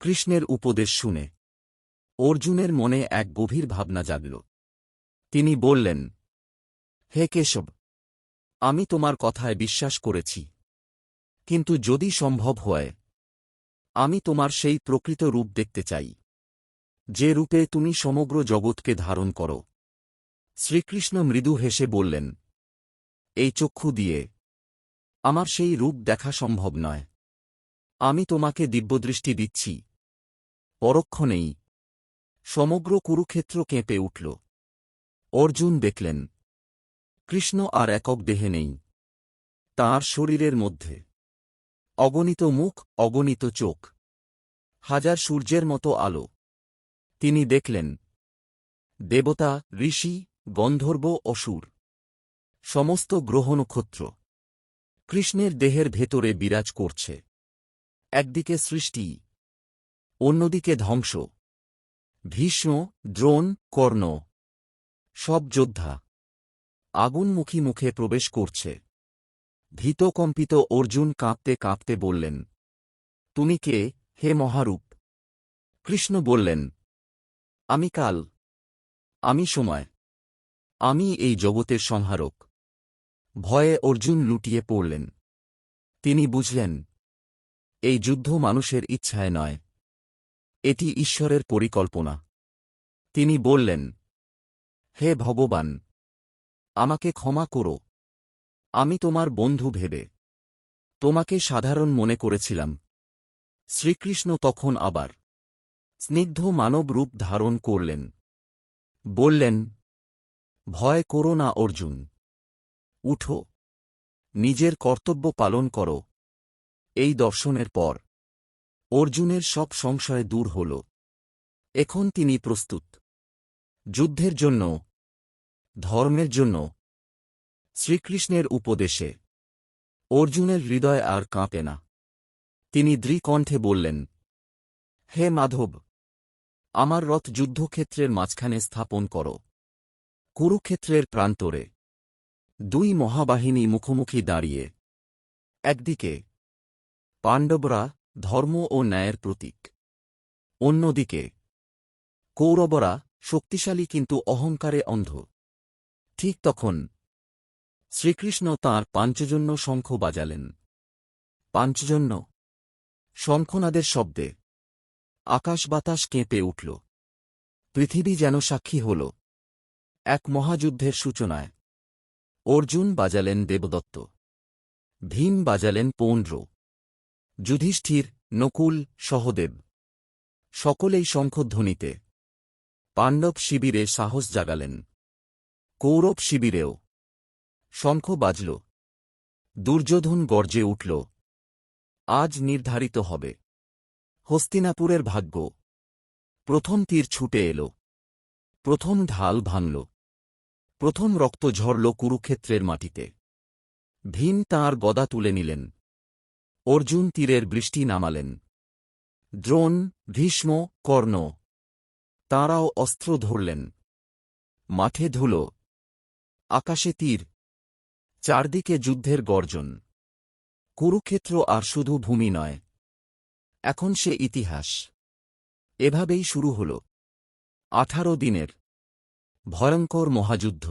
কৃষ্ণের উপদেশ শুনে অর্জুনের মনে এক গভীর ভাবনা জাগল। তিনি বললেন, হে কেশব, আমি তোমার কথায় বিশ্বাস করেছি, কিন্তু যদি সম্ভব হয়, আমি তোমার সেই প্রকৃত রূপ দেখতে চাই, যে রূপে তুমি সমগ্র জগৎকে ধারণ করো। শ্রীকৃষ্ণ মৃদু হেসে বললেন, এই চক্ষু দিয়ে আমার সেই রূপ দেখা সম্ভব নয়। আমি তোমাকে দিব্যদৃষ্টি দিচ্ছি। পরক্ষণেই সমগ্র কুরুক্ষেত্র কেঁপে উঠল। অর্জুন দেখলেন, কৃষ্ণ আর একক দেহে নেই। তাঁর শরীরের মধ্যে অগণিত মুখ, অগণিত চোখ, হাজার সূর্যের মতো আলো। তিনি দেখলেন দেবতা, ঋষি, গন্ধর্ব, অসুর, সমস্ত গ্রহ নক্ষত্র কৃষ্ণের দেহের ভেতরে বিরাজ করছে। একদিকে সৃষ্টি, অন্যদিকে ধ্বংস। ভীষ্ম, দ্রোণ, কর্ণ, সব যোদ্ধা আগুনমুখী মুখে প্রবেশ করছে। ভীতকম্পিত অর্জুন কাঁপতে কাঁপতে বললেন, তুমি কে, হে মহারূপ? কৃষ্ণ বললেন, আমি কাল, আমি সময়, আমি এই জগতের সংহারক। ভয়ে অর্জুন লুটিয়ে পড়লেন। তিনি বুঝলেন, এই যুদ্ধ মানুষের ইচ্ছায় নয়, এটি ঈশ্বরের পরিকল্পনা। তিনি বললেন, হে ভগবান, আমাকে ক্ষমা করো। আমি তোমার বন্ধু ভেবে তোমাকে সাধারণ মনে করেছিলাম। শ্রীকৃষ্ণ তখন আবার স্নিগ্ধ মানব রূপ ধারণ করলেন। বললেন, ভয় করো না অর্জুন, উঠো, নিজের কর্তব্য পালন করো। এই দর্শনের পর অর্জুনের সব সংশয় দূর হল। এখন তিনি প্রস্তুত, যুদ্ধের জন্য, ধর্মের জন্য। শ্রীকৃষ্ণের উপদেশে অর্জুনের হৃদয় আর কাঁপে না। তিনি দৃঢ়কণ্ঠে বললেন, হে মাধব, আমার রথ যুদ্ধক্ষেত্রের মাঝখানে স্থাপন করো। কুরুক্ষেত্রের প্রান্তরে দুই মহাবাহিনী মুখোমুখি দাঁড়িয়ে। একদিকে পাণ্ডবরা, ধর্ম ও ন্যায়ের প্রতীক। অন্যদিকে কৌরবরা, শক্তিশালী কিন্তু অহংকারে অন্ধ। ঠিক তখন শ্রীকৃষ্ণ তাঁর পাঞ্চজন্য শঙ্খ বাজালেন। পাঞ্চজন্য শঙ্খনাদের শব্দে আকাশ বাতাস কেঁপে উঠল। পৃথিবী যেন সাক্ষী হল এক মহাযুদ্ধের সূচনায়। অর্জুন বাজালেন দেবদত্ত, ভীম বাজালেন পৌণ্ড্র, যুধিষ্ঠির, নকুল, সহদেব, সকলেই শঙ্খধ্বনিতে পাণ্ডব শিবিরে সাহস জাগালেন। কৌরব শিবিরেও শঙ্খ বাজল। দুর্যোধন গর্জে উঠল, আজ নির্ধারিত হবে হস্তিনাপুরের ভাগ্য। প্রথম তীর ছুটে এল, প্রথম ঢাল ভাঙল, প্রথম রক্ত ঝরল কুরুক্ষেত্রের মাটিতে। ভীম তাঁর গদা তুলে নিলেন। অর্জুন তীরের বৃষ্টি নামালেন। দ্রোণ, ভীষ্ম, কর্ণ, তাঁরাও অস্ত্র ধরলেন। মাঠে ধুলো, আকাশে তীর, চারদিকে যুদ্ধের গর্জন। কুরুক্ষেত্র আর শুধু ভূমি নয়, এখন সে ইতিহাস। এভাবেই শুরু হল 18 দিনের ভয়ঙ্কর মহাযুদ্ধ।